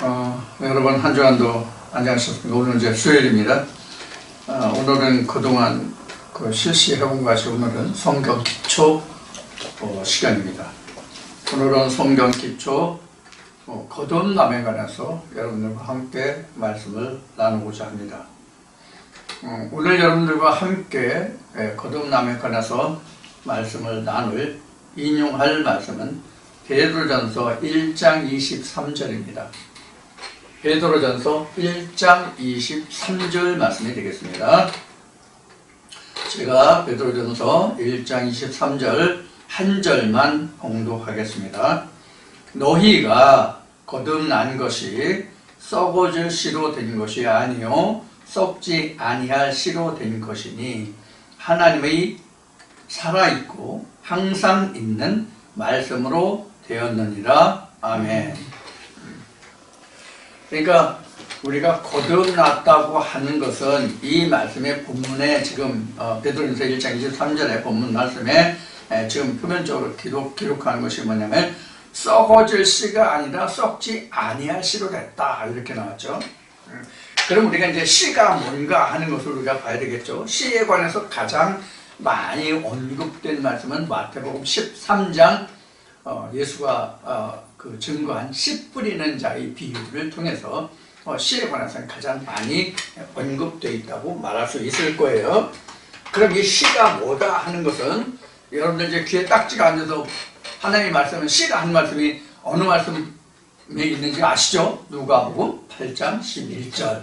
여러분 한 주간도 안녕하셨습니까? 오늘은 이제 수요일입니다. 오늘은 그동안 실시해온 것이 오늘은 성경 기초 시간입니다. 오늘은 성경 기초 거듭남에 관해서 여러분들과 함께 말씀을 나누고자 합니다. 오늘 여러분들과 함께 거듭남에 관해서 말씀을 인용할 말씀은 베드로전서 1장 23절입니다. 베드로전서 1장 23절 말씀이 되겠습니다. 제가 베드로전서 1장 23절 한 절만 봉독하겠습니다. 너희가 거듭난 것이 썩어질 씨로 된 것이 아니요 썩지 아니할 씨로 된 것이니 하나님의 살아있고 항상 있는 말씀으로 되었느니라. 아멘. 그러니까 우리가 거듭났다고 하는 것은 이 말씀의 본문에 지금 베드로전서 1장 23절의 본문 말씀에 지금 표면적으로 기록하는 것이 뭐냐면 썩어질 씨가 아니라 썩지 아니할 씨로 됐다 이렇게 나왔죠. 그럼 우리가 이제 씨가 뭔가 하는 것을 우리가 봐야 되겠죠. 씨에 관해서 가장 많이 언급된 말씀은 마태복음 13장 예수가 증거한 씨 뿌리는 자의 비유를 통해서 씨에 관해서는 가장 많이 언급되어 있다고 말할 수 있을 거예요. 그럼 이 씨가 뭐다 하는 것은 여러분들 이제 귀에 딱지가 앉아서 하나님의 말씀은 씨가 한 말씀이 어느 말씀에 있는지 아시죠? 누가복음 8장 11절.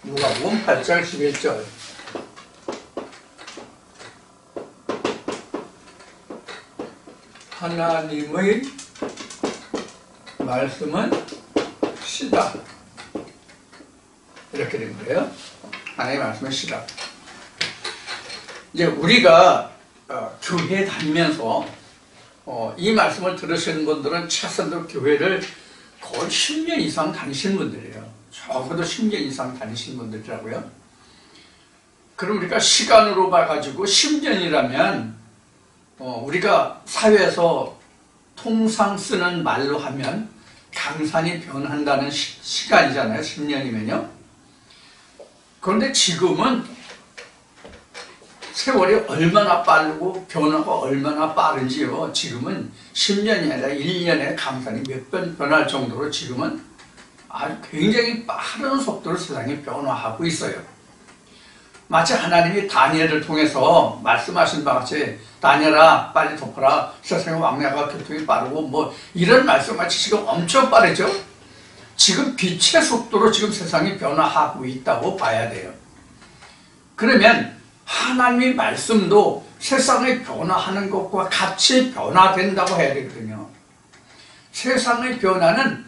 누가복음 8장 11절. 하나님의 말씀은 씨다. 이렇게 된 거예요. 하나님의 말씀은 씨다. 이제 우리가 교회 다니면서 이 말씀을 들으시는 분들은 최소한 교회를 거의 10년 이상 다니신 분들이에요. 적어도 10년 이상 다니신 분들이라고요. 그럼 우리가 시간으로 봐가지고 10년이라면 우리가 사회에서 통상 쓰는 말로 하면 강산이 변한다는 시간이잖아요. 10년이면요. 그런데 지금은 세월이 얼마나 빠르고 변화가 얼마나 빠른지요. 지금은 10년이 아니라 1년에 강산이 몇 번 변할 정도로 지금은 아주 굉장히 빠른 속도로 세상이 변화하고 있어요. 마치 하나님이 다니엘을 통해서 말씀하신 바와 같이 다니엘아 빨리 덮어라, 세상의 왕래가 교통이 빠르고 뭐 이런 말씀같이 지금 엄청 빠르죠. 지금 빛의 속도로 지금 세상이 변화하고 있다고 봐야 돼요. 그러면 하나님의 말씀도 세상의 변화하는 것과 같이 변화된다고 해야 되거든요. 세상의 변화는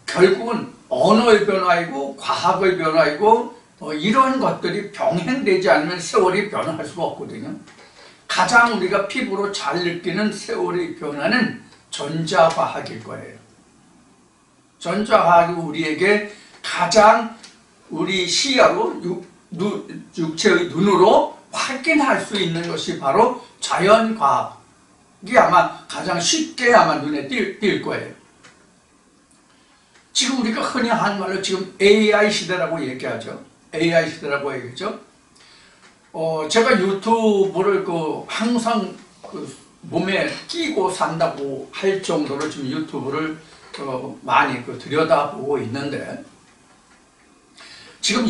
결국은 언어의 변화이고 과학의 변화이고 이런 것들이 병행되지 않으면 세월이 변화할 수가 없거든요. 가장 우리가 피부로 잘 느끼는 세월의 변화는 전자과학일 거예요. 전자과학이 우리에게 가장 우리 시야로 육체의 눈으로 확인할 수 있는 것이 바로 자연과학이 아마 가장 쉽게 눈에 띌 거예요. 지금 우리가 흔히 하는 말로 지금 AI 시대라고 얘기하죠. AI 시대라고 얘기했죠. 제가 유튜브를 항상 몸에 끼고 산다고 할 정도로 지금 유튜브를 많이 들여다보고 있는데, 지금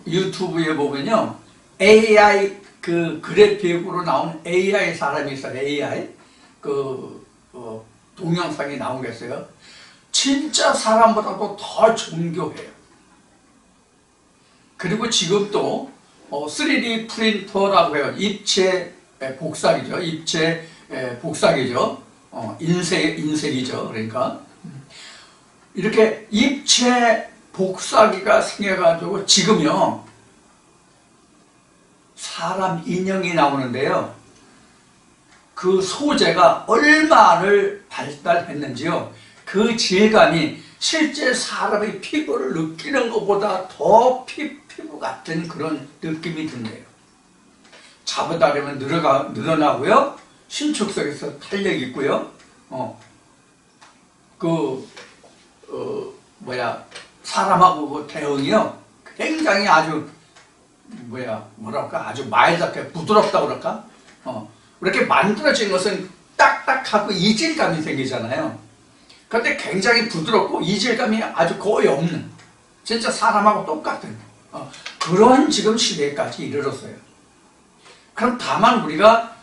유튜브에 보면요, AI 그래픽으로 나온 AI 사람이 있어요. AI 동영상이 나오겠어요. 진짜 사람보다도 더 존경해요. 그리고 지금 또 3D 프린터라고 해요. 입체 복사기죠. 인쇄이죠. 그러니까 이렇게 입체 복사기가 생겨가지고 지금요 사람 인형이 나오는데요. 그 소재가 얼마를 발달했는지요. 그 질감이 실제 사람의 피부를 느끼는 것보다 더 피부 같은 그런 느낌이 든대요. 잡아다리면 늘어나고요. 신축성에서 탄력이 있고요. 사람하고 그 대응이요 굉장히 아주 뭐랄까 아주 마일드하게 부드럽다 그럴까 이렇게 만들어진 것은 딱딱하고 이질감이 생기잖아요. 그런데 굉장히 부드럽고 이질감이 아주 거의 없는 진짜 사람하고 똑같은 그런 지금 시대까지 이르렀어요. 그럼 다만 우리가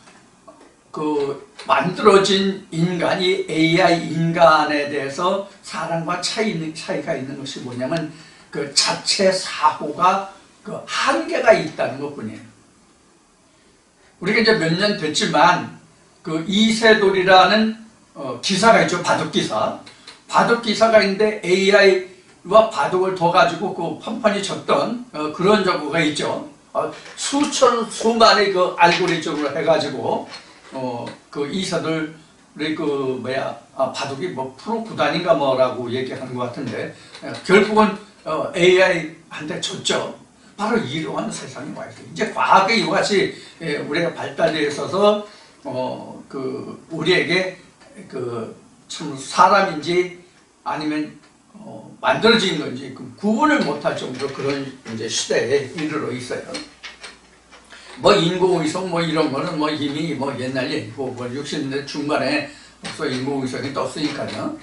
그 만들어진 인간이 AI 인간에 대해서 사람과 차이가 있는 것이 뭐냐면 그 자체 사고가 그 한계가 있다는 것뿐이에요. 우리가 이제 몇 년 됐지만 그 이세돌이라는 기사가 있죠. 바둑기사. 바둑기사가 있는데 AI와 바둑을 둬가지고 그 판판이 졌던 그런 정보가 있죠. 수만의 그 알고리즘을 해가지고 그 이세돌의 바둑이 뭐 프로 구단인가 뭐라고 얘기하는 것 같은데 결국은 AI한테 졌죠. 바로 이러한 세상이 와 있어요. 이제 과학의 이와 같이 우리가 발달되어 있어서 그 우리에게 그 참 사람인지 아니면 만들어진 건지 구분을 못할 정도로 그런 이제 시대에 이르러 있어요. 뭐 인공위성 뭐 이런 거는 뭐 이미 뭐 옛날 얘기고 뭐 60년대 중반에 벌써 인공위성이 떴으니까요.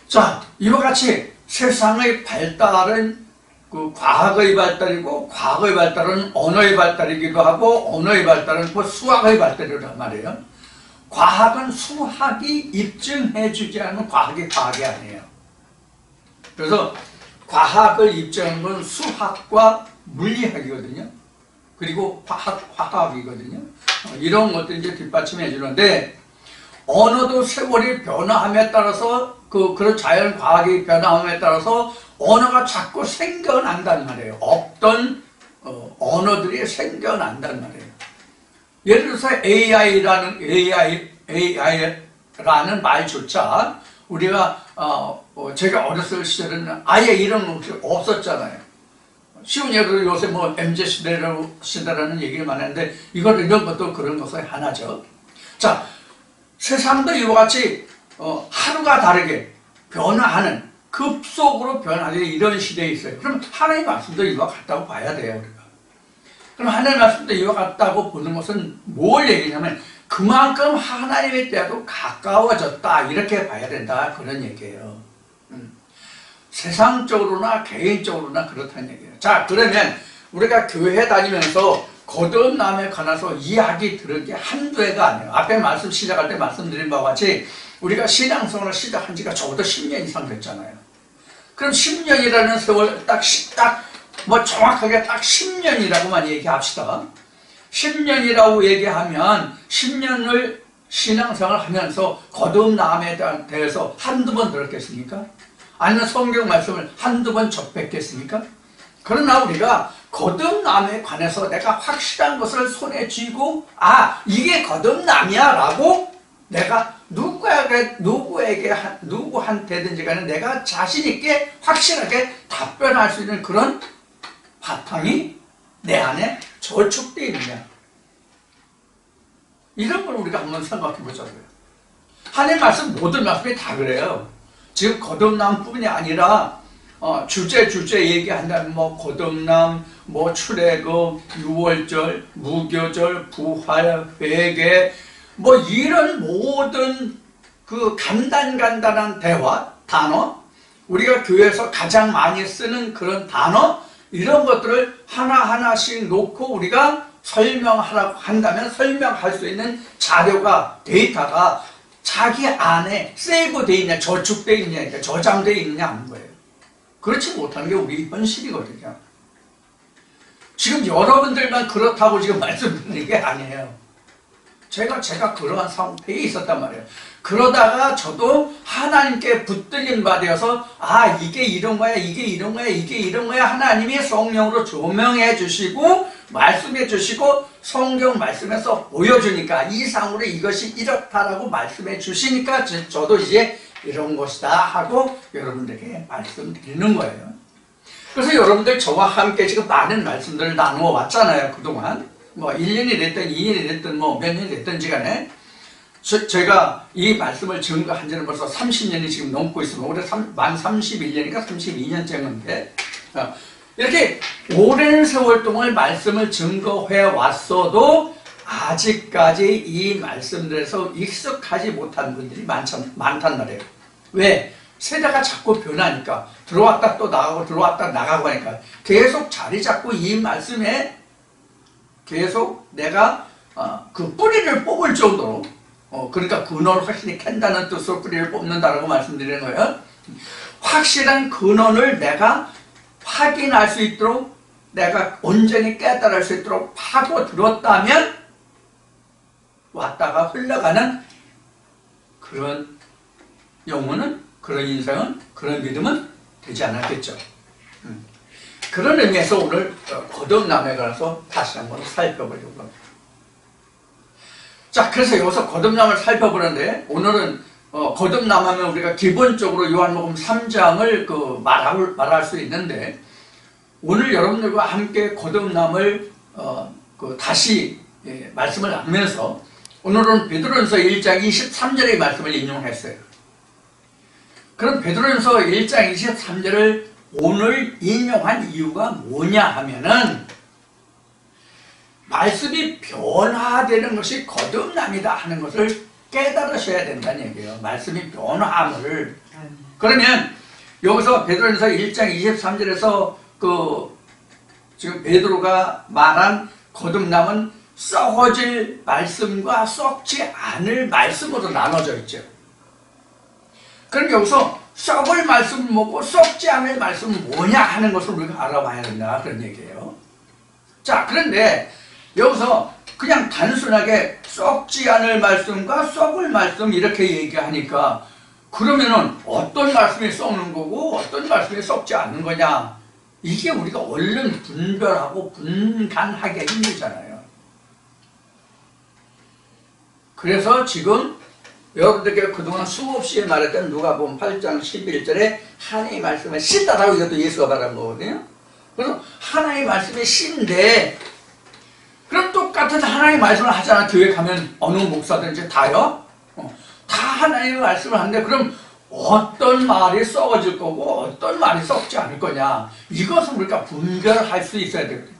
자, 이와 같이 세상의 발달은 그 과학의 발달이고 과학의 발달은 언어의 발달이기도 하고 언어의 발달은 그 수학의 발달이란 말이에요. 과학은 수학이 입증해주지 않으면 과학이 아니에요. 그래서 과학을 입증하는 건 수학과 물리학이거든요. 그리고 화학이거든요. 이런 것들이 이제 뒷받침해 주는데 언어도 세월이 변화함에 따라서 그런 자연 과학이 변화함에 따라서 언어가 자꾸 생겨난단 말이에요. 없던 언어들이 생겨난단 말이에요. 예를 들어서 AI라는 말조차 우리가 제가 어렸을 시절에는 아예 이런 것이 없었잖아요. 쉬운 예로 요새 뭐 MZ 시대라는 얘기를 많이 하는데 이런 것도 그런 것의 하나죠. 자, 세상도 이와 같이 하루가 다르게 변화하는 급속으로 변화하는 이런 시대에 있어요. 그럼 하나님의 말씀도 이와 같다고 봐야 돼요. 우리가. 그럼 하나님의 말씀도 이와 같다고 보는 것은 뭘 얘기냐면 그만큼 하나님의 때도 가까워졌다 이렇게 봐야 된다 그런 얘기예요. 세상적으로나 개인적으로나 그렇다는 얘기예요. 자, 그러면 우리가 교회 다니면서 거듭남에 관해서 이야기 들은 게 한두 해가 아니에요. 앞에 말씀 시작할 때 말씀드린 바와 같이 우리가 신앙생활을 시작한 지가 적어도 10년 이상 됐잖아요. 그럼 10년이라는 세월 뭐 정확하게 딱 10년이라고만 얘기합시다. 10년이라고 얘기하면 10년을 신앙생활을 하면서 거듭남에 대해서 한두 번 들었겠습니까? 아니면 성경 말씀을 한두 번 접했겠습니까? 그러나 우리가 거듭남에 관해서 내가 확실한 것을 손에 쥐고 이게 거듭남이야 라고 내가 누구한테든지 간에 내가 자신있게 확실하게 답변할 수 있는 그런 바탕이 내 안에 저축되어 있느냐, 이런 걸 우리가 한번 생각해 보자고요. 하나님 말씀 모든 말씀이 다 그래요. 지금 거듭남뿐이 아니라 주제 얘기한다면 뭐 거듭남, 뭐 출애굽, 유월절, 무교절, 부활, 회개, 뭐 이런 모든 그 간단한 대화, 단어, 우리가 교회에서 가장 많이 쓰는 그런 단어, 이런 것들을 하나하나씩 놓고 우리가 설명하라고 한다면 설명할 수 있는 자료가, 데이터가 자기 안에 세이브되어 있냐, 저축되어 있냐, 그러니까 저장되어 있느냐 하는 거예요. 그렇지 못한 게 우리 현실이거든요. 지금 여러분들만 그렇다고 지금 말씀드리는 게 아니에요. 제가 그러한 상태에 있었단 말이에요. 그러다가 저도 하나님께 붙들린 바 되어서 이게 이런 거야, 이게 이런 거야, 이게 이런 거야, 하나님이 성령으로 조명해 주시고 말씀해 주시고 성경 말씀에서 보여주니까 이상으로 이것이 이렇다라고 말씀해 주시니까 저도 이제 이런 것이다 하고 여러분들에게 말씀드리는 거예요. 그래서 여러분들 저와 함께 지금 많은 말씀들을 나누어 왔잖아요. 그동안 뭐 1년이 됐든 2년이 됐든 뭐 몇 년이 됐든지 간에 제가 이 말씀을 증거한 지는 벌써 30년이 지금 넘고 있습니다. 올해 만 31년이니까 32년째인데 이렇게 오랜 세월 동안 말씀을 증거해 왔어도 아직까지 이 말씀들에서 익숙하지 못한 분들이 많단 말이에요. 왜? 세대가 자꾸 변하니까 들어왔다 또 나가고 들어왔다 나가고 하니까 계속 자리 잡고 이 말씀에 계속 내가 그 뿌리를 뽑을 정도로 그러니까 근원을 확실히 캔다는 뜻으로 뿌리를 뽑는다라고 말씀드리는 거예요. 확실한 근원을 내가 확인할 수 있도록 내가 온전히 깨달을 수 있도록 파고 들었다면 왔다가 흘러가는 그런 영혼은 그런 인생은 그런 믿음은 되지 않았겠죠. 그런 의미에서 오늘 거듭남에 관해서 다시 한번 살펴보려고 합니다. 자, 그래서 여기서 거듭남을 살펴보는데 오늘은 거듭남하면 우리가 기본적으로 요한복음 3장을 말할 수 있는데 오늘 여러분들과 함께 거듭남을 다시 말씀을 나누면서 오늘은 베드로전서 1장 23절의 말씀을 인용했어요. 그럼 베드로전서 1장 23절을 오늘 인용한 이유가 뭐냐 하면은 말씀이 변화되는 것이 거듭남이다 하는 것을 깨달으셔야 된다는 얘기예요. 말씀이 변화함을. 그러면 여기서 베드로전서 1장 23절에서 지금 베드로가 말한 거듭남은 썩어질 말씀과 썩지 않을 말씀으로 나눠져 있죠. 그럼 여기서 썩을 말씀은 뭐고 썩지 않을 말씀은 뭐냐 하는 것을 우리가 알아봐야 된다 그런 얘기예요. 자, 그런데 여기서 그냥 단순하게 썩지 않을 말씀과 썩을 말씀 이렇게 얘기하니까 그러면은 어떤 말씀이 썩는 거고 어떤 말씀이 썩지 않는 거냐, 이게 우리가 얼른 분별하고 분간하기 힘들잖아요. 그래서 지금 여러분들께 그동안 수없이 말했던 누가복음 8장 11절에 하나님의 말씀을 신다라고 이것도 예수가 말한 거거든요. 그래서 하나님의 말씀이 신데 그럼 똑같은 하나님의 말씀을 하잖아. 교회 가면 어느 목사든지 다요. 다 하나님의 말씀을 하는데 그럼 어떤 말이 썩어질 거고 어떤 말이 썩지 않을 거냐, 이것을 우리가 분별할 수 있어야 되거든요.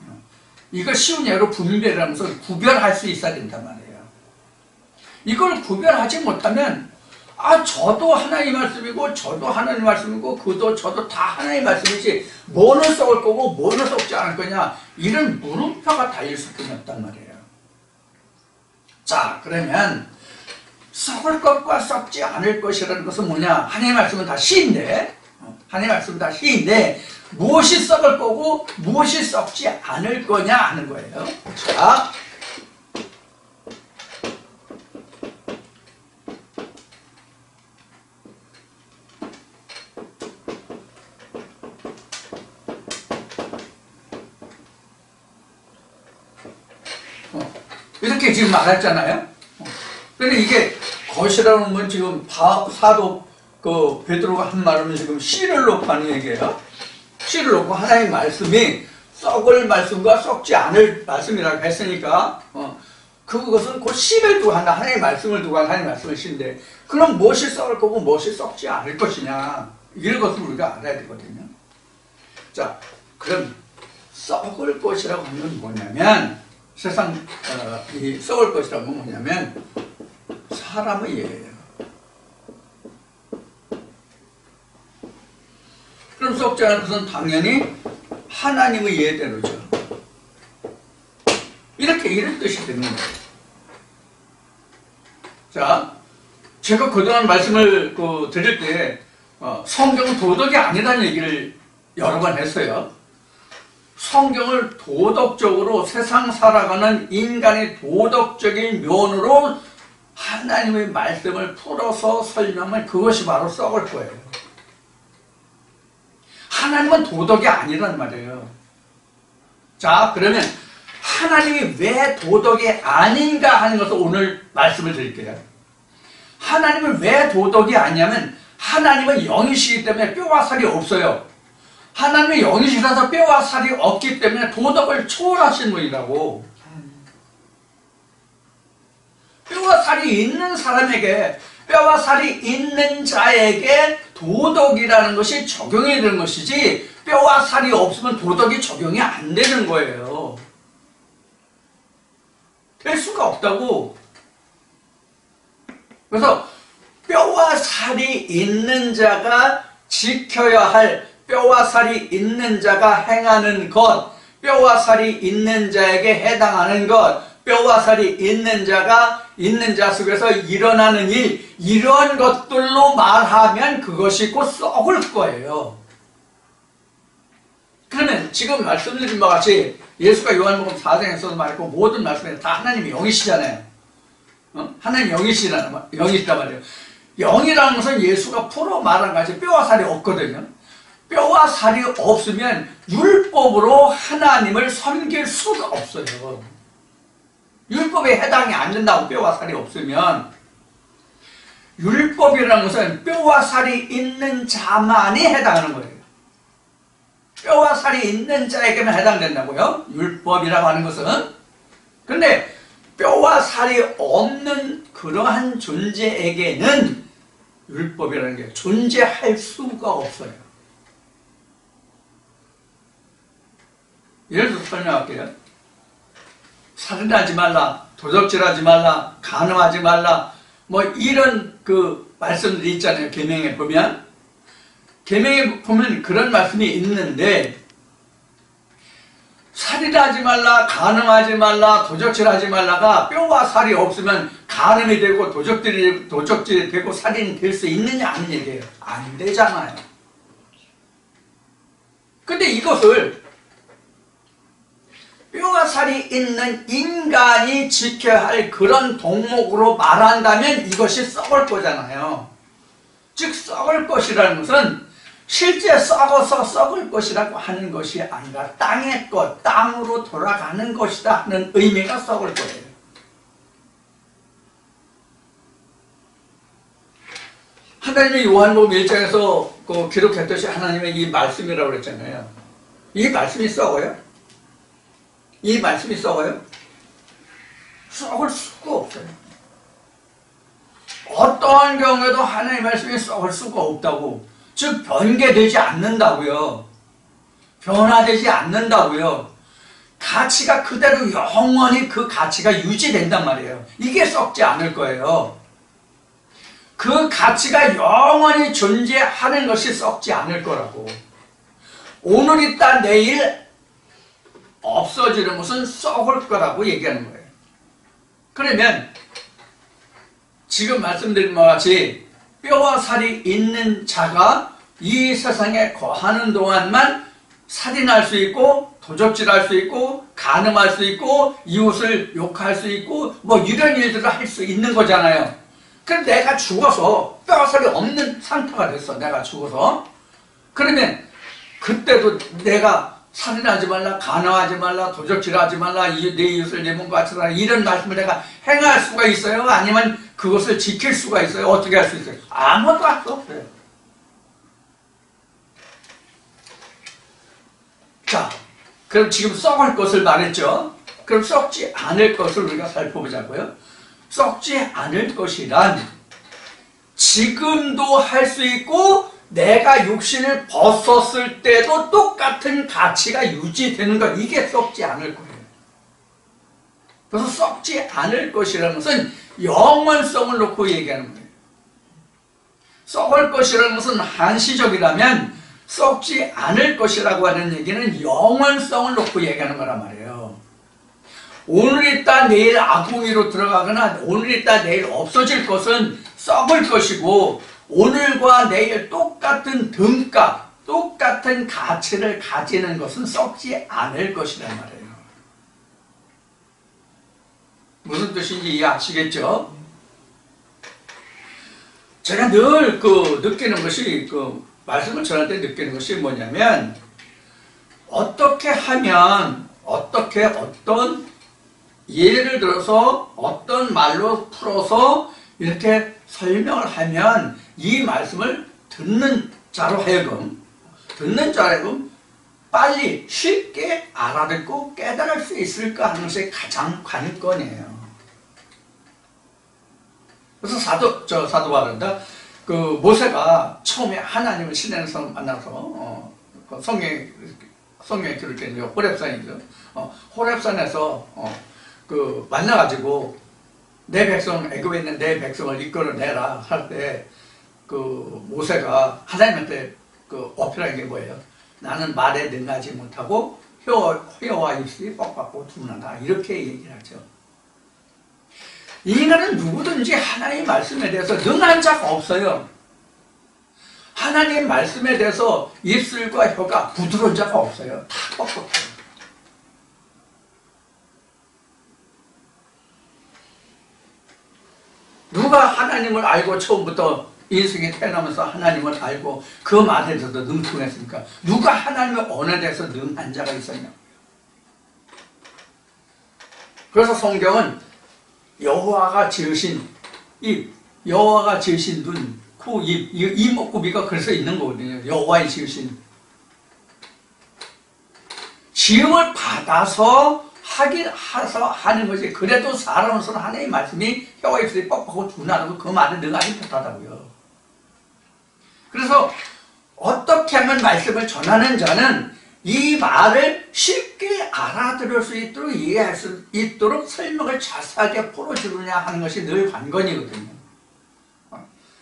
이거 쉬운 예로 분별하면서 구별할 수 있어야 된단 말이에요. 이걸 구별하지 못하면 저도 하나님의 말씀이고 저도 하나님의 말씀이고 그도 저도 다 하나님의 말씀이지 뭐는 썩을 거고 뭐는 썩지 않을 거냐, 이런 물음표가 달릴 수밖에 없단 말이에요. 자, 그러면 썩을 것과 썩지 않을 것이라는 것은 뭐냐, 하나님의 말씀은 다 시인데 하나님의 말씀은 다 시인데 무엇이 썩을 거고 무엇이 썩지 않을 거냐 하는 거예요. 자, 이렇게 지금 말했잖아요. 근데 이게 것이라는 건 지금 사도 베드로가 한 말은 지금 씨를 놓고 하는 얘기예요. 씨를 놓고 하나님의 말씀이 썩을 말씀과 썩지 않을 말씀이라고 했으니까 그것은 곧 씨를 두고 한다. 하나님의 말씀을 두고 한 하나님의 말씀을 씨인데 그럼 무엇이 썩을 거고 무엇이 썩지 않을 것이냐, 이런 것을 우리가 알아야 되거든요. 자, 그럼 썩을 것이라고 하면 뭐냐면 세상 이 썩을 것이라고 하면 뭐냐면 사람의 예예요. 그럼 썩지 않을 것은 당연히 하나님의 예대로죠. 이런 뜻이 되는 거예요. 자, 제가 그동안 말씀을 드릴 때 성경은 도덕이 아니라는 얘기를 여러 번 했어요. 성경을 도덕적으로 세상 살아가는 인간의 도덕적인 면으로 하나님의 말씀을 풀어서 설명하면 그것이 바로 썩을 거예요. 하나님은 도덕이 아니란 말이에요. 자, 그러면 하나님이 왜 도덕이 아닌가 하는 것을 오늘 말씀을 드릴게요. 하나님은 왜 도덕이 아니냐면 하나님은 영이시기 때문에 뼈와 살이 없어요. 하나님의 영이시라서 뼈와 살이 없기 때문에 도덕을 초월하신 분이라고. 뼈와 뼈와 살이 있는 사람에게, 뼈와 살이 있는 자에게 도덕이라는 것이 적용이 되는 것이지, 뼈와 살이 없으면 도덕이 적용이 안 되는 거예요. 될 수가 없다고. 그래서 뼈와 살이 있는 자가 지켜야 할, 뼈와 살이 있는 자가 행하는 것, 뼈와 살이 있는 자에게 해당하는 것, 뼈와 살이 있는 자가 있는 자 속에서 일어나는 일, 이런 것들로 말하면 그것이 곧 썩을 거예요. 그러면 지금 말씀드린 바와 같이 예수가 요한복음 4장에서도 말했고 모든 말씀에 다 하나님의 영이시잖아요. 하나님 영이시단 말이에요. 영이라는 것은 예수가 풀어 말한 것이 뼈와 살이 없거든요. 뼈와 살이 없으면 율법으로 하나님을 섬길 수가 없어요. 율법에 해당이 안 된다고, 뼈와 살이 없으면. 율법이라는 것은 뼈와 살이 있는 자만이 해당하는 거예요. 뼈와 살이 있는 자에게만 해당된다고요, 율법이라고 하는 것은. 근데 뼈와 살이 없는 그러한 존재에게는 율법이라는 게 존재할 수가 없어요. 예를 들어서 설명할게요. 살인하지 말라, 도적질하지 말라, 간음하지 말라, 뭐 이런 그 말씀들이 있잖아요. 계명에 보면. 계명에 보면 그런 말씀이 있는데, 살인하지 말라, 간음하지 말라, 도적질하지 말라가 뼈와 살이 없으면 간음이 되고 도적질이 되고 살인이 될 수 있느냐 하는 얘기예요. 안 되잖아요. 근데 이것을 뼈와 살이 있는 인간이 지켜야 할 그런 덕목으로 말한다면 이것이 썩을 거잖아요. 즉 썩을 것이라는 것은 실제 썩어서 썩을 것이라고 하는 것이 아니라 땅의 것, 땅으로 돌아가는 것이다 하는 의미가 썩을 거예요. 하나님이 요한복음 1장에서 기록했듯이 하나님의 이 말씀이라고 그랬잖아요. 이 말씀이 썩어요? 이 말씀이 썩어요? 썩을 수가 없어요. 어떠한 경우에도 하나님의 말씀이 썩을 수가 없다고. 즉 변개되지 않는다고요. 변화되지 않는다고요. 가치가 그대로 영원히 그 가치가 유지된단 말이에요. 이게 썩지 않을 거예요. 그 가치가 영원히 존재하는 것이 썩지 않을 거라고. 오늘 있다 내일 없어지는 것은 썩을 거라고 얘기하는 거예요. 그러면 지금 말씀드린 바와 같이 뼈와 살이 있는 자가 이 세상에 거하는 동안만 살인할 수 있고 도적질할 수 있고 간음할 수 있고 이웃을 욕할 수 있고 뭐 이런 일들을 할 수 있는 거잖아요. 그런데 내가 죽어서 뼈와 살이 없는 상태가 됐어. 내가 죽어서. 그러면 그때도 내가 살인하지 말라, 간음하지 말라, 도적질하지 말라, 내 이웃을 내 몸과 같이 하라, 이런 말씀을 내가 행할 수가 있어요? 아니면 그것을 지킬 수가 있어요? 어떻게 할 수 있어요? 아무것도 할 수 없어요. 자, 그럼 지금 썩을 것을 말했죠? 그럼 썩지 않을 것을 우리가 살펴보자고요. 썩지 않을 것이란 지금도 할 수 있고 내가 육신을 벗었을 때도 똑같은 가치가 유지되는 것, 이게 썩지 않을 거예요. 그래서 썩지 않을 것이라는 것은 영원성을 놓고 얘기하는 거예요. 썩을 것이라는 것은 한시적이라면 썩지 않을 것이라고 하는 얘기는 영원성을 놓고 얘기하는 거란 말이에요. 오늘 있다 내일 아궁이로 들어가거나 오늘 있다 내일 없어질 것은 썩을 것이고, 오늘과 내일 똑같은 등값, 똑같은 가치를 가지는 것은 썩지 않을 것이란 말이에요. 무슨 뜻인지 이해하시겠죠? 제가 늘 느끼는 것이, 말씀을 전할 때 느끼는 것이 뭐냐면, 어떻게 하면, 어떤 예를 들어서 어떤 말로 풀어서 이렇게 설명을 하면 이 말씀을 듣는 자로 하여금 빨리 쉽게 알아듣고 깨달을 수 있을까 하는 것이 가장 관건이에요. 그래서 사도 바울인데 그 모세가 처음에 하나님을 시내에서 만나서 그 성경에 기록된 게 호렙산이죠. 호렙산에서 그 만나가지고 내 백성 애굽에 있는 내 백성을 이끌어내라 할 때 그 모세가 하나님한테 그 어필한 게 뭐예요? 나는 말에 능하지 못하고 혀와 입술이 뻑뻑하고 둔하다 이렇게 얘기를 하죠. 인간은 누구든지 하나님의 말씀에 대해서 능한 자가 없어요. 하나님 말씀에 대해서 입술과 혀가 부드러운 자가 없어요. 다 뻑뻑해요. 누가 하나님을 알고 처음부터 인생에 태어나면서 하나님을 알고 그 말에 대해서 능통했습니까? 누가 하나님의 언어에 대해서 능한 자가 있었냐? 그래서 성경은 여호와가 지으신 입, 여호와가 지으신 눈, 코, 입, 이목구비가 그래서 있는 거거든요. 여호와의 지으신 지음을 받아서 하는 것이 그래도 사람으로서는 하나님의 말씀이 혀와 입술이 뻑뻑하고 둔하고 그 말을 능하지 못하다고요. 그래서 어떻게 하면 말씀을 전하는 자는 이 말을 쉽게 알아들을 수 있도록 이해할 수 있도록 설명을 자세하게 풀어주느냐 하는 것이 늘 관건이거든요.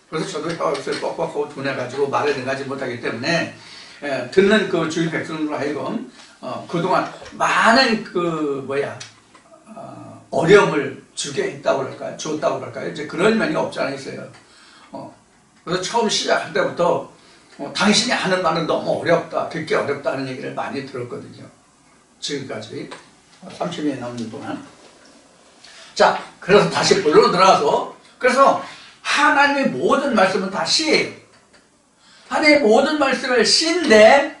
그래서 저도 혀와 입술이 뻑뻑하고 둔해가지고 말을 능하지 못하기 때문에 듣는 그 주위 백성으로 하여금 그동안 많은 어려움을 주게 했다고 그럴까요? 줬다고 그럴까요? 이제 그런 면이 없지 않아 있어요. 그래서 처음 시작할 때부터 당신이 하는 말은 너무 어렵다, 듣기 어렵다는 얘기를 많이 들었거든요. 지금까지 30년이 넘는 동안. 자, 그래서 다시 본론으로 들어가서 그래서 하나님의 모든 말씀은 다 시예요. 하나님의 모든 말씀을 시인데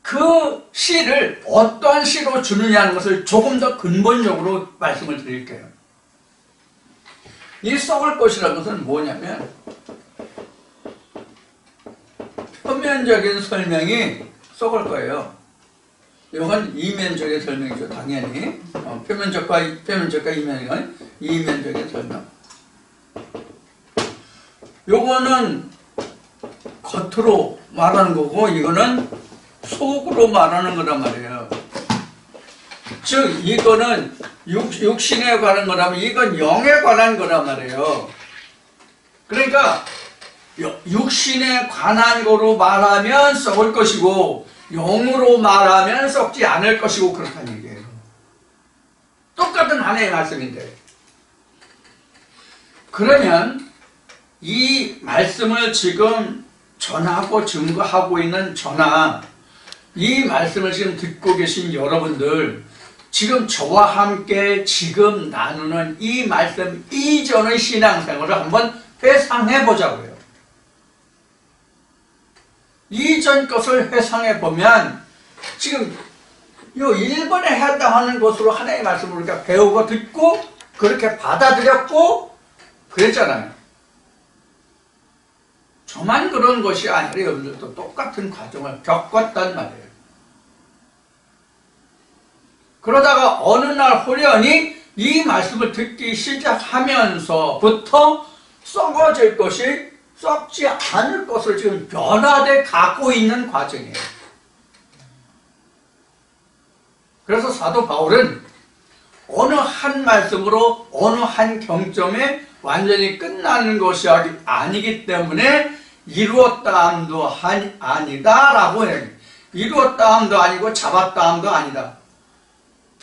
그 시를 어떠한 시로 주느냐는 것을 조금 더 근본적으로 말씀을 드릴게요. 이 썩을 것이라는 것은 뭐냐면 표면적인 설명이 썩을 거예요. 이건 이면적인 설명이죠. 당연히 표면적과 이면적인 설명. 요거는 겉으로 말하는 거고 이거는 속으로 말하는 거란 말이에요. 즉 이거는 육신에 관한 거라면 이건 영에 관한 거란 말이에요. 그러니까 육신에 관한 거로 말하면 썩을 것이고 영으로 말하면 썩지 않을 것이고 그렇다는 얘기예요. 똑같은 하나의 말씀인데 그러면 이 말씀을 지금 전하고 증거하고 있는 저나 이 말씀을 지금 듣고 계신 여러분들 지금 저와 함께 지금 나누는 이 말씀 이전의 신앙생활을 한번 회상해 보자고요. 이전 것을 회상해 보면 지금 요 1번에 해당하는 것으로 하나님의 말씀을 우리가 배우고 듣고 그렇게 받아들였고 그랬잖아요. 저만 그런 것이 아니라 여러분들도 똑같은 과정을 겪었단 말이에요. 그러다가 어느 날 호련히 이 말씀을 듣기 시작하면서부터 썩어질 것이 썩지 않을 것을 지금 변화돼 가고 있는 과정이에요. 그래서 사도 바울은 어느 한 말씀으로 어느 한 경점에 완전히 끝나는 것이 아니기 때문에 이루었다 함도 아니다 라고 해요. 이루었다 함도 아니고 잡았다 함도 아니다.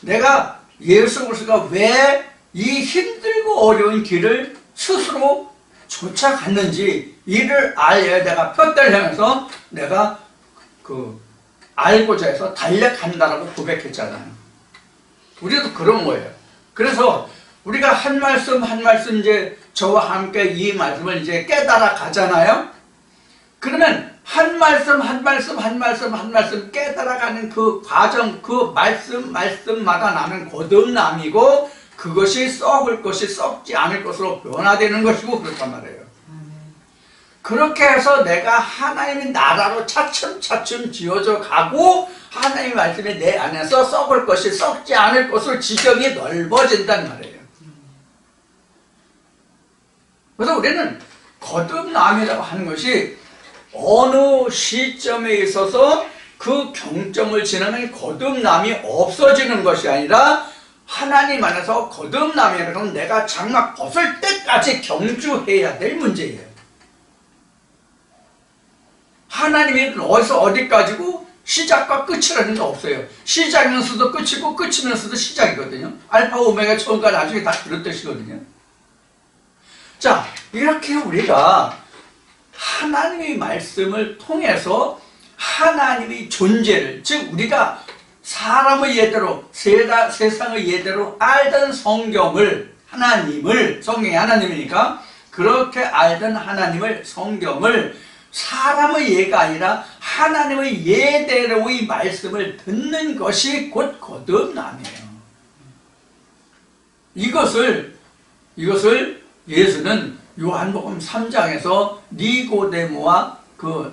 내가 예수 그리스도가 왜 이 힘들고 어려운 길을 스스로 쫓아갔는지 이를 알려야 내가 푯대를 향해서 내가 알고자 해서 달려간다라고 고백했잖아요. 우리도 그런 거예요. 그래서 우리가 한 말씀 한 말씀 이제 저와 함께 이 말씀을 이제 깨달아 가잖아요. 그러면 한 말씀 한 말씀 한 말씀 한 말씀 깨달아가는 그 과정, 그 말씀마다 나는 거듭남이고 그것이 썩을 것이 썩지 않을 것으로 변화되는 것이고 그렇단 말이에요. 그렇게 해서 내가 하나님의 나라로 차츰차츰 지어져 가고 하나님의 말씀이 내 안에서 썩을 것이 썩지 않을 것으로 지경이 넓어진단 말이에요. 그래서 우리는 거듭남이라고 하는 것이 어느 시점에 있어서 그 경점을 지나면 거듭남이 없어지는 것이 아니라 하나님 안에서 거듭남이라는 건 내가 장막 벗을 때까지 경주해야 될 문제예요. 하나님이 어디서 어디까지고 시작과 끝이라는 게 없어요. 시작이면서도 끝이고 끝이면서도 시작이거든요. 알파 오메가 처음과 나중에 다 그런 뜻이거든요. 자, 이렇게 우리가 하나님의 말씀을 통해서 하나님의 존재를, 즉 우리가 사람의 예대로, 세상의 예대로 알던 성경을, 하나님을, 성경이 하나님이니까 그렇게 알던 하나님을, 성경을 사람의 예가 아니라 하나님의 예대로의 말씀을 듣는 것이 곧 거듭남이에요. 이것을 예수는 요한복음 3장에서 니고데모와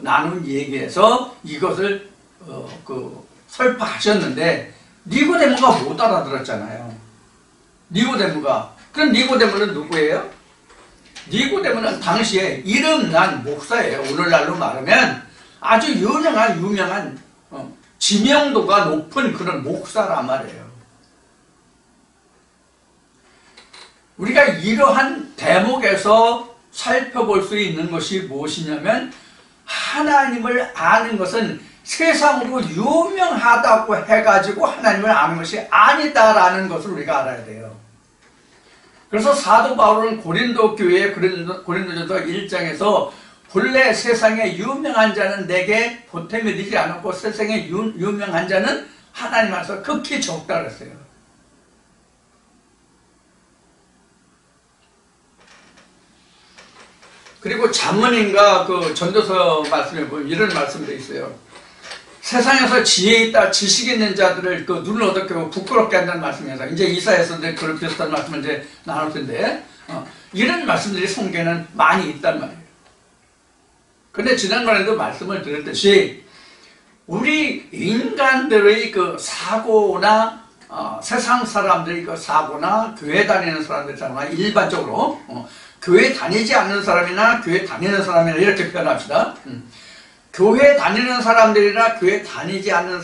나눈 얘기에서 이것을 설파하셨는데 니고데모가 못 알아들었잖아요. 그럼 니고데모는 누구예요? 니고데모는 당시에 이름난 목사예요. 오늘날로 말하면 아주 유명한 지명도가 높은 그런 목사란 말이에요. 우리가 이러한 대목에서 살펴볼 수 있는 것이 무엇이냐면 하나님을 아는 것은 세상으로 유명하다고 해가지고 하나님을 아는 것이 아니다라는 것을 우리가 알아야 돼요. 그래서 사도 바울은 고린도 교회의 고린도전서 1장에서 본래 세상에 유명한 자는 내게 보탬이 되지 않았고 세상에 유명한 자는 하나님 앞에서 극히 적다 그랬어요. 그리고 잠언인가 전도서 말씀에 보면 이런 말씀도 있어요. 세상에서 지혜 있다, 지식 있는 자들을 눈을 어둡게 보고 부끄럽게 한다는 말씀에서 이제 이사야서 그런 비슷한 말씀을 이제 나눌 텐데 이런 말씀들이 성경에는 많이 있단 말이에요. 근데 지난번에도 말씀을 드렸듯이 우리 인간들의 사고나 세상 사람들의 사고나 교회 다니는 사람들이나 일반적으로 교회 다니지 않는 사람이나 교회 다니는 사람이나 이렇게 표현합시다. 교회 다니는 사람들이나 교회 다니지 않는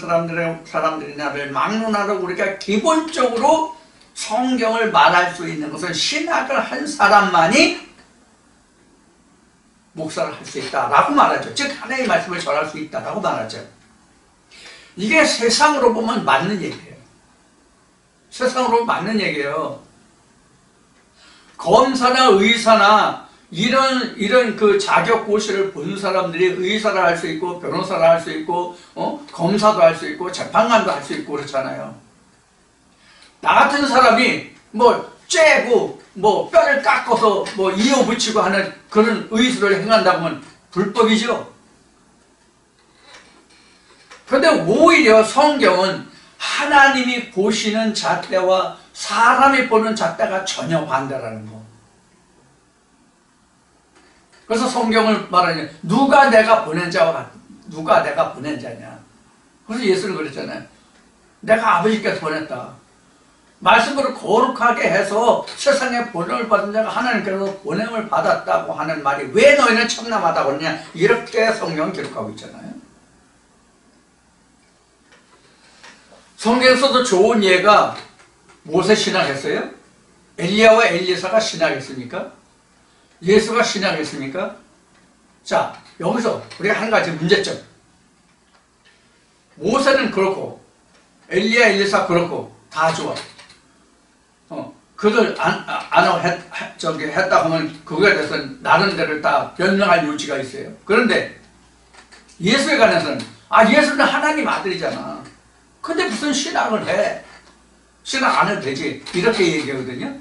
사람들이나를 막론하고 우리가 기본적으로 성경을 말할 수 있는 것은 신학을 한 사람만이 목사를 할 수 있다라고 말하죠. 즉 하나님의 말씀을 전할 수 있다라고 말하죠. 이게 세상으로 보면 맞는 얘기예요. 세상으로 맞는 얘기예요. 검사나 의사나 이런 자격 고시를 본 사람들이 의사를 할 수 있고 변호사를 할 수 있고 검사도 할 수 있고 재판관도 할 수 있고 그렇잖아요. 나 같은 사람이 째고 뼈를 깎아서 이어 붙이고 하는 그런 의술을 행한다고 하면 불법이죠. 그런데 오히려 성경은 하나님이 보시는 잣대와 사람이 보는 잣대가 전혀 반대라는 거. 그래서 성경을 말하냐, 누가 내가 보낸 자냐. 그래서 예수는 그랬잖아요. 내가 아버지께서 보냈다. 말씀으로 거룩하게 해서 세상에 보냄을 받은 자가 하나님께서 보냄을 받았다고 하는 말이 왜 너희는 참남하다고 그러냐, 이렇게 성경은 기록하고 있잖아요. 성경에서도 좋은 예가 모세 신학했어요? 엘리야와 엘리사가 신학했습니까? 예수가 신학했습니까? 자, 여기서 우리가 한 가지 문제점. 모세는 그렇고 엘리야 엘리사 그렇고 다 좋아. 그들 했다고 하면 그거에 대해서 나름대로 다 변명할 요지가 있어요. 그런데 예수에 관해서는 예수는 하나님 아들이잖아. 근데 무슨 신학을 해? 신학 안 해도 되지. 이렇게 얘기하거든요.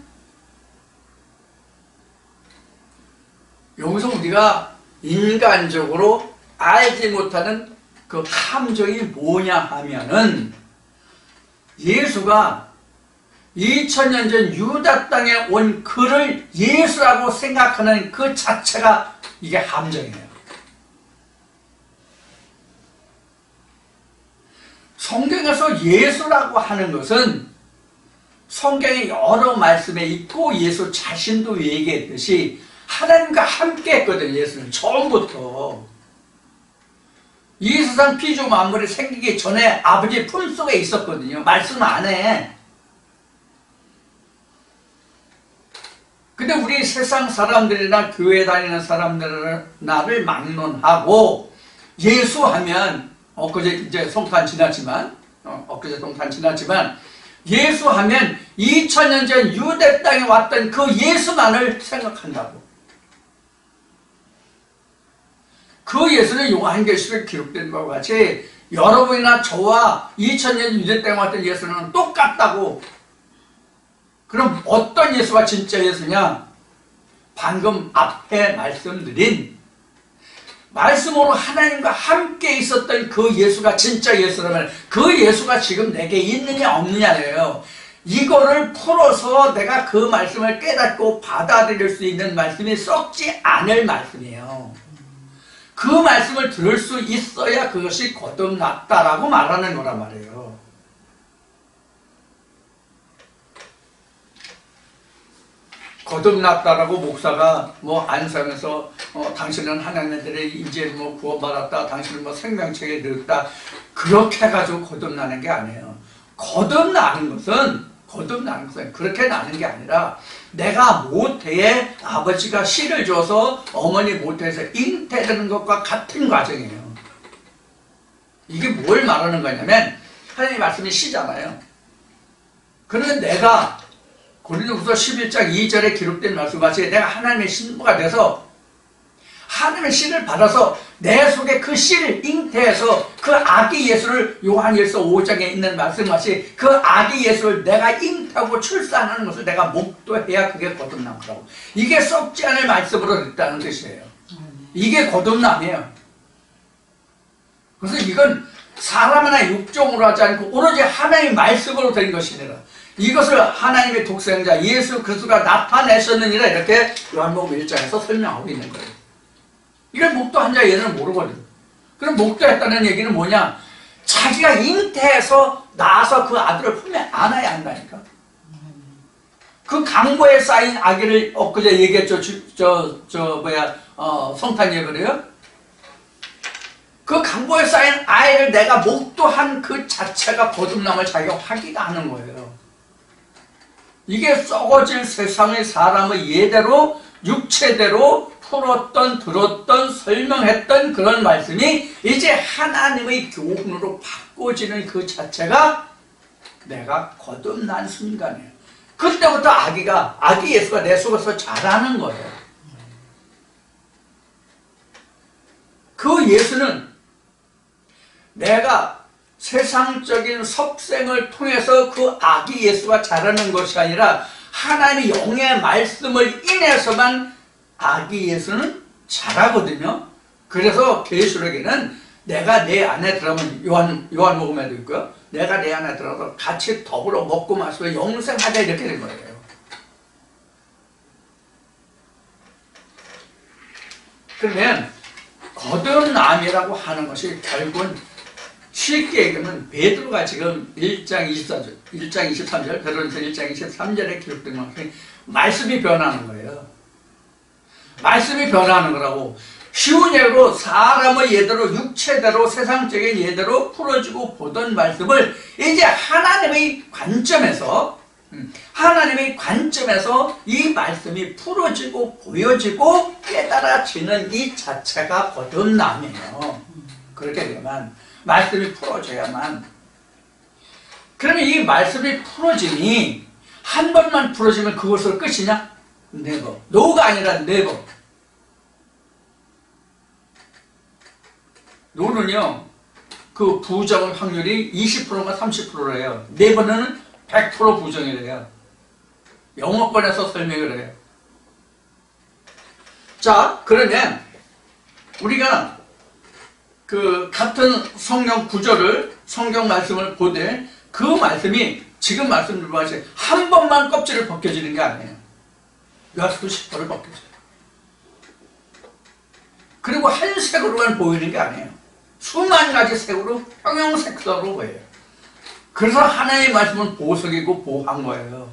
여기서 우리가 인간적으로 알지 못하는 그 함정이 뭐냐 하면은 예수가 2000년 전 유다 땅에 온 그를 예수라고 생각하는 그 자체가 이게 함정이에요. 성경에서 예수라고 하는 것은 성경의 여러 말씀에 있고 예수 자신도 얘기했듯이 하나님과 함께 했거든요. 예수는 처음부터. 이 세상 피조 만물이 생기기 전에 아버지 품속에 있었거든요. 말씀 안에. 근데 우리 세상 사람들이나 교회 다니는 사람들은 나를 막론하고 예수 하면 엊그제 이제 성탄 지났지만 엊그제 성탄 지났지만 예수 하면 2000년 전 유대 땅에 왔던 그 예수만을 생각한다고. 그 예수는 요한계시록에 기록된 것과 같이 여러분이나 저와 2000년 유대 땅에 왔던 예수는 똑같다고. 그럼 어떤 예수가 진짜 예수냐? 방금 앞에 말씀드린 말씀으로 하나님과 함께 있었던 그 예수가 진짜 예수라면 그 예수가 지금 내게 있느냐 없느냐예요. 이거를 풀어서 내가 그 말씀을 깨닫고 받아들일 수 있는 말씀이 썩지 않을 말씀이에요. 그 말씀을 들을 수 있어야 그것이 거듭났다라고 말하는 거란 말이에요. 거듭났다라고 목사가 안상에서 당신은 하나님들의 이제 구원받았다, 당신은 생명책에 넣었다, 그렇게 해가지고 거듭나는 게 아니에요. 거듭나는 것은 그렇게 나는 게 아니라 내가 모태에 아버지가 씨를 줘서 어머니 모태에서 잉태되는 것과 같은 과정이에요. 이게 뭘 말하는 거냐면 하나님 말씀이 씨잖아요. 그러면 내가 고린도후서 11장 2절에 기록된 말씀같이 내가 하나님의 신부가 돼서 하나님의 씨를 받아서 내 속에 그 씨를 잉태해서 그 아기 예수를 요한일서 5장에 있는 말씀같이 그 아기 예수를 내가 잉태하고 출산하는 것을 내가 목도해야 그게 거듭남이라고. 이게 썩지 않을 말씀으로 됐다는 뜻이에요. 이게 거듭남이에요. 그래서 이건 사람이나 육종으로 하지 않고 오로지 하나님의 말씀으로 된 것이니라. 이것을 하나님의 독생자 예수 그리스도가 나타내셨느니라 이렇게 요한복음 1장에서 설명하고 있는 거예요. 이걸 목도한 자 얘는 모르거든. 그럼 목도했다는 얘기는 뭐냐? 자기가 잉태해서 낳아서 그 아들을 품에 안아야 한다니까. 그 강보에 쌓인 아기를 엊그제 얘기했죠. 성탄 예배로요. 그 강보에 쌓인 아이를 내가 목도한 그 자체가 거듭남을 자기가 확인하는 거예요. 이게 썩어질 세상의 사람의 예대로 육체대로 풀었던 들었던 설명했던 그런 말씀이 이제 하나님의 교훈으로 바꿔지는 그 자체가 내가 거듭난 순간이에요. 그때부터 아기 예수가 내 속에서 자라는 거예요. 그 예수는 내가 세상적인 섭생을 통해서 그 아기 예수가 자라는 것이 아니라 하나님의 영의 말씀을 인해서만 아기 예수는 자라거든요. 그래서 계시록에는 내가 내 안에 들어가면 요한복음에도 있고요. 내가 내 안에 들어가서 같이 더불어 먹고 마시고 영생하자 이렇게 된 거예요. 그러면 거듭남이라고 하는 것이 결국은 쉽게 얘기하면 베드로가 지금 1장 23절 베드로전서 1장 23절에 기록된 것처럼 말씀이 변하는 거예요. 말씀이 변하는 거라고. 쉬운 예로 사람의 예대로 육체대로 세상적인 예대로 풀어지고 보던 말씀을 이제 하나님의 관점에서 이 말씀이 풀어지고 보여지고 깨달아지는 이 자체가 거듭남이에요. 그렇게 되면 말씀이 풀어져야만. 그러면 이 말씀이 풀어지니 한 번만 풀어지면 그것으로 끝이냐? 네버. 노가 아니라 네버. 노는요, 그 부정 확률이 20%가 30%래요. 네버는 100% 부정이래요. 영어권에서 설명을 해요. 자, 그러면 우리가 그 같은 성경 구절을, 성경 말씀을 보되 그 말씀이 지금 말씀드린 것이 한 번만 껍질을 벗겨지는 게 아니에요. 수십 번을 벗겨져요. 그리고 한 색으로만 보이는 게 아니에요. 수만 가지 색으로 형형색소로 보여요. 그래서 하나님의 말씀은 보석이고 보한 거예요.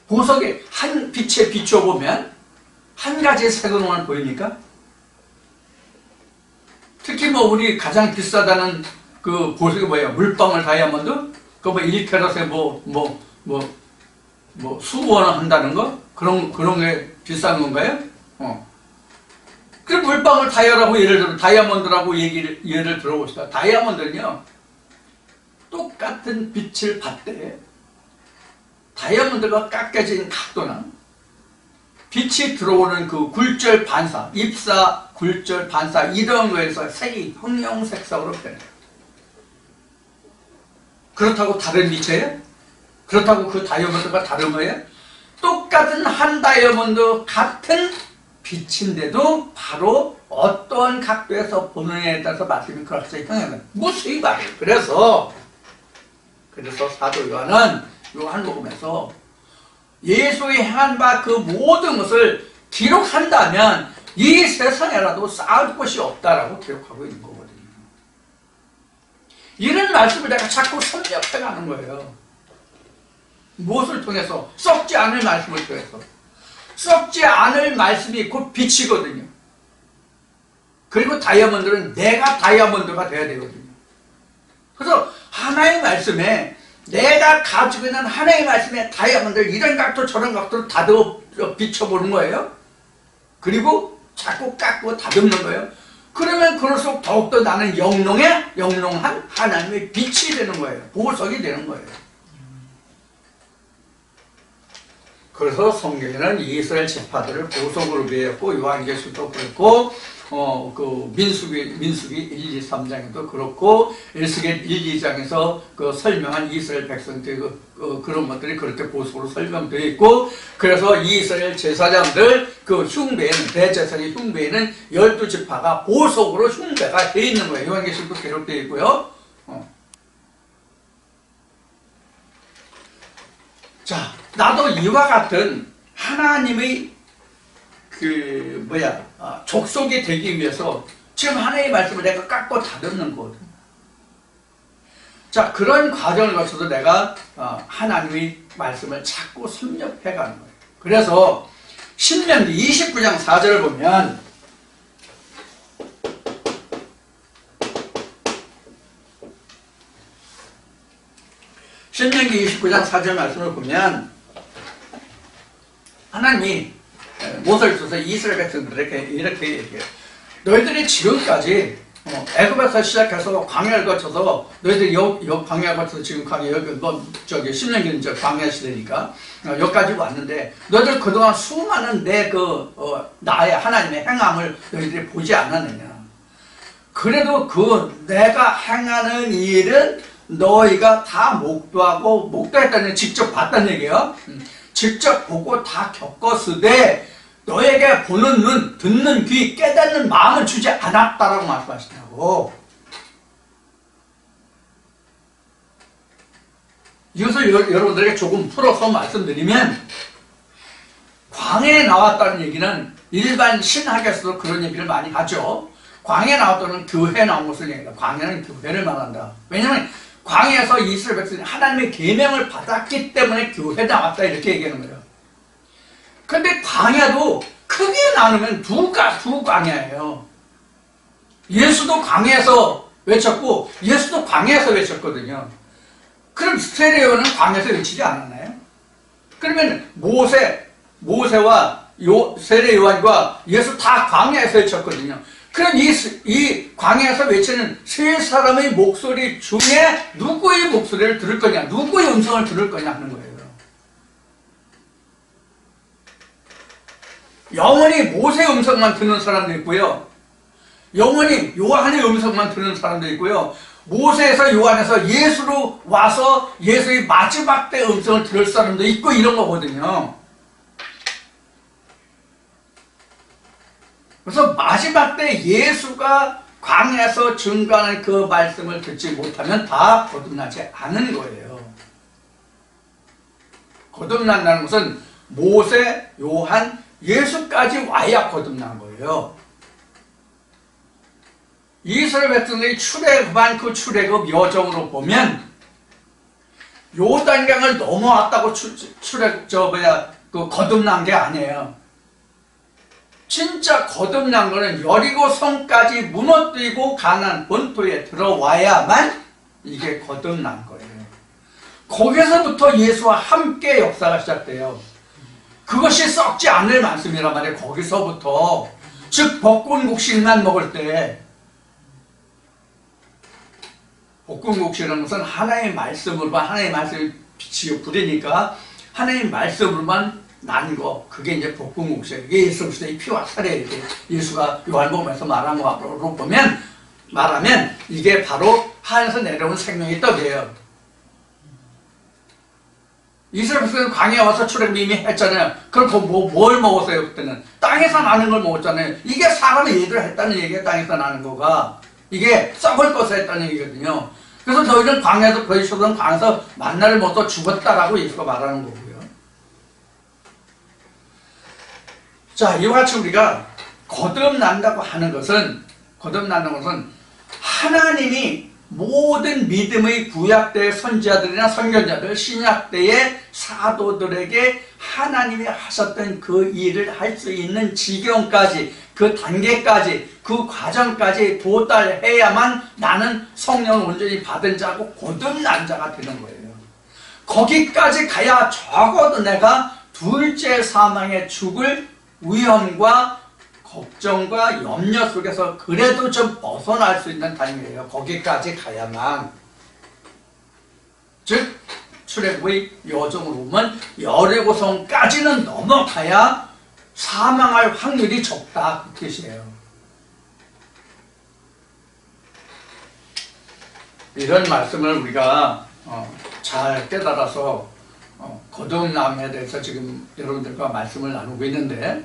보석이 한 빛에 비춰보면 한 가지 색으로만 보입니까? 특히 뭐 우리 가장 비싸다는 그 보석이 뭐예요? 물방울 다이아몬드? 그거 뭐 1캐럿에 수억 원 한다는 거? 그런 게 비싼 건가요? 그 물방울 다이아라고 예를 들어 다이아몬드라고 예를 들어봅시다. 다이아몬드는요, 똑같은 빛을 받되 다이아몬드가 깎여진 각도나 빛이 들어오는 그 굴절 반사, 입사, 굴절 반사 이런 거에서 색이 형형색색으로 변해요. 그렇다고 다른 빛이에요? 그렇다고 그 다이아몬드가 다른 거예요? 똑같은 한 다이아몬드 같은 빛인데도 바로 어떤 각도에서 보느냐에 따라서 말씀이 그렇게 형해요. 무수히 말이에요. 그래서 사도 요한은 요한복음에서 예수의 행한 바 그 모든 것을 기록한다면 이 세상에라도 쌓을 곳이 없다라고 기록하고 있는 거거든요. 이런 말씀을 내가 자꾸 섭렵해가는 거예요. 무엇을 통해서? 썩지 않을 말씀을 통해서. 썩지 않을 말씀이 곧 빛이거든요. 그리고 다이아몬드는 내가 다이아몬드가 돼야 되거든요. 그래서 하나의 말씀에 내가 가지고 있는 하나의 말씀에 다이아몬드를 이런 각도 저런 각도로 비춰보는 거예요. 그리고 자꾸 깎고 다듬는 거예요. 그러면 그럴수록 더욱더 나는 영롱한 하나님의 빛이 되는 거예요. 보석이 되는 거예요. 그래서 성경에는 이스라엘 지파들을 보석으로 비했고 요한계시록도 그렇고 그 민수기 1, 2, 3장에도 그렇고 에스겔 1, 2장에서 그 설명한 이스라엘 백성들 그런 것들이 그렇게 보석으로 설명되어 있고, 그래서 이스라엘 제사장들 그 흉배에는 대제사장의 흉배에는 12지파가 보석으로 흉배가 되어 있는 거예요. 요한계시록도 기록되어 있고요. 자, 나도 이와 같은 하나님의 족속이 되기 위해서 지금 하나님의 말씀을 내가 깎고 다듬는 거거든. 자, 그런 과정을 거쳐서 내가 하나님의 말씀을 자꾸 섭렵해 가는 거예요. 그래서 신명기 29장 4절을 보면 신명기 29장 4절 말씀을 보면 하나님이 모세를 써서 이스라엘 백성들에게 이렇게 얘기해요. 너희들이 지금까지 애굽에서 시작해서 광야를 거쳐서 너희들이 광야 거쳐서 지금 광야 신명기는 광야 시대니까 여기까지 왔는데 너희들 그동안 수많은 나의 하나님의 행함을 너희들이 보지 않았느냐. 그래도 내가 행하는 일은 너희가 다 목도했다는 직접 봤다는 얘기예요. 직접 보고 다 겪었으되 너에게 보는 눈, 듣는 귀, 깨닫는 마음을 주지 않았다라고 말씀하시냐고. 이것을 여러분들에게 조금 풀어서 말씀드리면, 광야에 나왔다는 얘기는 일반 신학에서도 그런 얘기를 많이 하죠. 광야에 나왔다는 교회에 나온 것을 얘기합니다. 광야는 교회를 말한다. 왜냐하면 광야에서 이스라엘 백성이 하나님의 계명을 받았기 때문에 교회에 나왔다 이렇게 얘기하는 거예요. 근데 광야도 크게 나누면 두 광야예요. 예수도 광야에서 외쳤고 예수도 광야에서 외쳤거든요. 그럼 세례요한은 광야에서 외치지 않았나요? 그러면 모세와 세례요한과 예수 다 광야에서 외쳤거든요. 그럼 이 광야에서 외치는 세 사람의 목소리 중에 누구의 목소리를 들을 거냐, 누구의 음성을 들을 거냐 하는 거예요. 영원히 모세의 음성만 듣는 사람도 있고요. 영원히 요한의 음성만 듣는 사람도 있고요. 모세에서 요한에서 예수로 와서 예수의 마지막 때 음성을 들을 사람도 있고 이런 거거든요. 그래서 마지막 때 예수가 광야에서 증거하는 그 말씀을 듣지 못하면 다 거듭나지 않은 거예요. 거듭난다는 것은 모세, 요한, 예수까지 와야 거듭난 거예요. 이스라엘 백성들이 출애굽한 그 출애굽 여정으로 보면 요단강을 넘어왔다고 거듭난 게 아니에요. 진짜 거듭난 거는 여리고 성까지 무너뜨리고 가나안 본토에 들어와야만 이게 거듭난 거예요. 거기서부터 예수와 함께 역사가 시작돼요. 그것이 썩지 않을 말씀이란 말이에요. 거기서부터. 즉 볶음국식만 먹을 때, 볶음국식이라는 것은 하나의 말씀으로만, 하나의 말씀이 빛이 부리니까 하나의 말씀으로만 난 거, 그게 이제 볶음국식. 이게 예수 그리스도의 피와 살이에요. 예수가 요한복음에서 말한 거로 말하면 이게 바로 하늘에서 내려온 생명의 떡이에요. 이스라엘 백성은 광야에 와서 출애굽 이미 했잖아요. 그럼 뭘 먹었어요? 그때는 땅에서 나는 걸 먹었잖아요. 이게 사람의 일을 했다는 얘기예요. 땅에서 나는 거가. 이게 썩을 것을 했다는 얘기거든요. 그래서 너희는 광야에서 거기서는 광야에서 만나를 먹어 죽었다라고 예수가 말하는 거고요. 자, 이와 같이 우리가 거듭난다고 하는 것은, 거듭난다는 것은 하나님이 모든 믿음의 구약대의 선지자들이나 선견자들, 신약대의 사도들에게 하나님이 하셨던 그 일을 할 수 있는 지경까지, 그 단계까지, 그 과정까지 도달해야만 나는 성령을 온전히 받은 자고 거듭난 자가 되는 거예요. 거기까지 가야 적어도 내가 둘째 사망에 죽을 위험과 걱정과 염려 속에서 그래도 좀 벗어날 수 있는 단계예요. 거기까지 가야만. 즉 출애굽의 여정으로 보면 여리고성까지는 넘어가야 사망할 확률이 적다, 그 뜻이에요. 이런 말씀을 우리가 잘 깨달아서 거듭남에 대해서 지금 여러분들과 말씀을 나누고 있는데,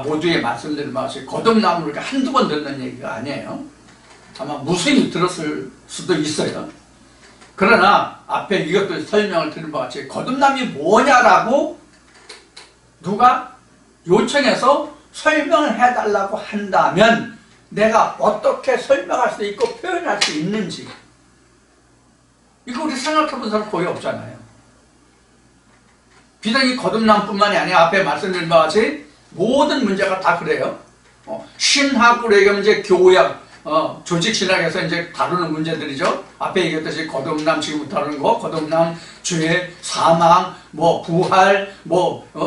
모두의 말씀들을 마치 거듭남을 우리가 한두 번 듣는 얘기가 아니에요. 아마 무수히 들었을 수도 있어요. 그러나 앞에 이것도 설명을 드린 것 같이 거듭남이 뭐냐라고 누가 요청해서 설명을 해달라고 한다면 내가 어떻게 설명할 수 있고 표현할 수 있는지, 이거 우리 생각해본 사람 거의 없잖아요. 비단 이 거듭남뿐만이 아니라 앞에 말씀드린 바와 같이 모든 문제가 다 그래요. 신학으로 얘기하면 이제 교양, 조직신학에서 이제 다루는 문제들이죠. 앞에 얘기했듯이 거듭남 지금 다루는 거, 거듭남, 죄, 사망, 부활,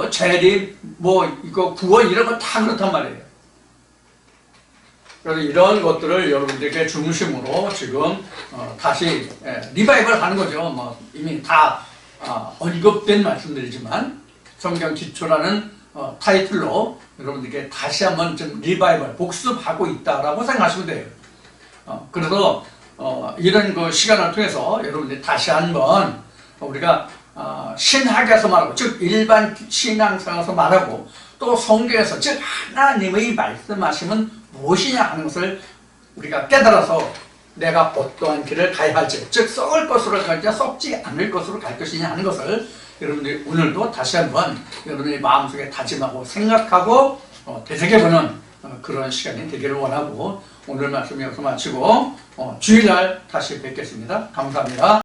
재림, 이거 구원 이런 거 다 그렇단 말이에요. 그래서 이런 것들을 여러분들에게 중심으로 지금 다시 리바이벌 하는 거죠. 이미 다 언급된 말씀들이지만 성경 기초라는 타이틀로 여러분들께 다시 한번 좀 리바이벌, 복습하고 있다라고 생각하시면 돼요. 그래서 이런 그 시간을 통해서 여러분들이 다시 한번 우리가 신학에서 말하고, 즉 일반 신앙상에서 말하고, 또 성경에서 즉 하나님의 말씀하심은 무엇이냐 하는 것을 우리가 깨달아서 내가 어떠한 길을 가야 할지, 즉 썩을 것으로 갈지 썩지 않을 것으로 갈 것이냐 하는 것을 여러분들이 오늘도 다시 한번 여러분의 마음속에 다짐하고 생각하고 되새겨보는 그런 시간이 되기를 원하고, 오늘 말씀 여기서 마치고 주일날 다시 뵙겠습니다. 감사합니다.